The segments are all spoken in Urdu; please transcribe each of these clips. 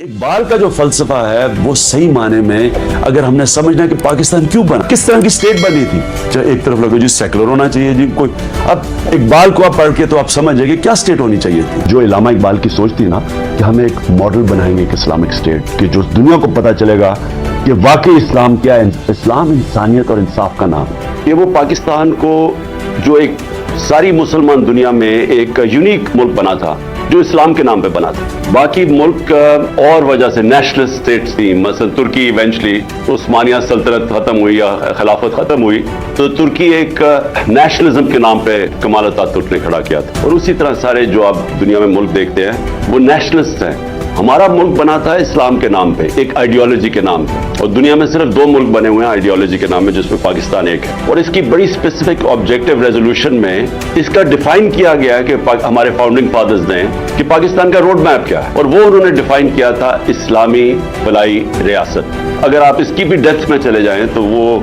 اقبال کا جو فلسفہ ہے وہ صحیح معنی میں اگر ہم نے سمجھنا ہے کہ پاکستان کیوں بنا، کس طرح کی سٹیٹ بنی تھی، چاہے ایک طرف لگو جی سیکولر ہونا چاہیے جی کوئی، اب اقبال کو آپ پڑھ کے تو آپ سمجھ جائیں کہ کیا سٹیٹ ہونی چاہیے تھی۔ جو علامہ اقبال کی سوچ تھی نا کہ ہمیں ایک ماڈل بنائیں گے ایک اسلامک سٹیٹ کہ جو دنیا کو پتہ چلے گا کہ واقعی اسلام کیا ہے، اسلام انسانیت اور انصاف کا نام ہے۔ کہ وہ پاکستان کو جو ایک ساری مسلمان دنیا میں ایک یونیک ملک بنا تھا جو اسلام کے نام پہ بنا تھا، باقی ملک اور وجہ سے نیشنل سٹیٹس تھی، مثلا ترکی ایونچلی عثمانیہ سلطنت ختم ہوئی یا خلافت ختم ہوئی تو ترکی ایک نیشنلزم کے نام پہ کمال اتاترک نے کھڑا کیا تھا، اور اسی طرح سارے جو آپ دنیا میں ملک دیکھتے ہیں وہ نیشنلسٹ ہیں۔ ہمارا ملک بنا تھا اسلام کے نام پہ، ایک آئیڈیالوجی کے نام پہ، اور دنیا میں صرف 2 ملک بنے ہوئے ہیں آئیڈیالوجی کے نام میں، جس میں پاکستان ایک ہے۔ اور اس کی بڑی اسپیسیفک آبجیکٹیو ریزولوشن میں اس کا ڈیفائن کیا گیا ہے کہ ہمارے فاؤنڈنگ فادرز نے کہ پاکستان کا روڈ میپ کیا ہے، اور وہ انہوں نے ڈیفائن کیا تھا اسلامی فلاحی ریاست۔ اگر آپ اس کی بھی ڈیپتھ میں چلے جائیں تو وہ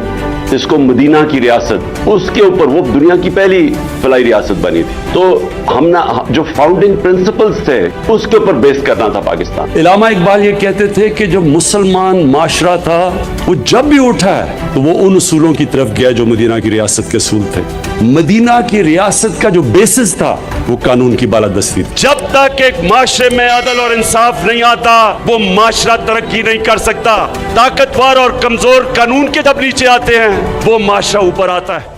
اس کو مدینہ کی ریاست، اس کے اوپر وہ دنیا کی پہلی فلاحی ریاست بنی تھی، تو ہم نے جو فاؤنڈنگ پرنسپلز تھے اس کے اوپر بیس کرنا تھا پاکستان۔ علامہ اقبال یہ کہتے تھے کہ جو مسلمان معاشرہ تھا وہ جب بھی اٹھا ہے تو وہ ان اصولوں کی طرف گیا جو مدینہ کی ریاست کے اصول تھے۔ مدینہ کی ریاست کا جو بیسس تھا وہ قانون کی بالادستی تھی۔ جب تک ایک معاشرے میں عدل اور انصاف نہیں آتا وہ معاشرہ ترقی نہیں کر سکتا۔ طاقتور اور کمزور قانون کے جب نیچے آتے ہیں وہ معاشرہ اوپر آتا ہے۔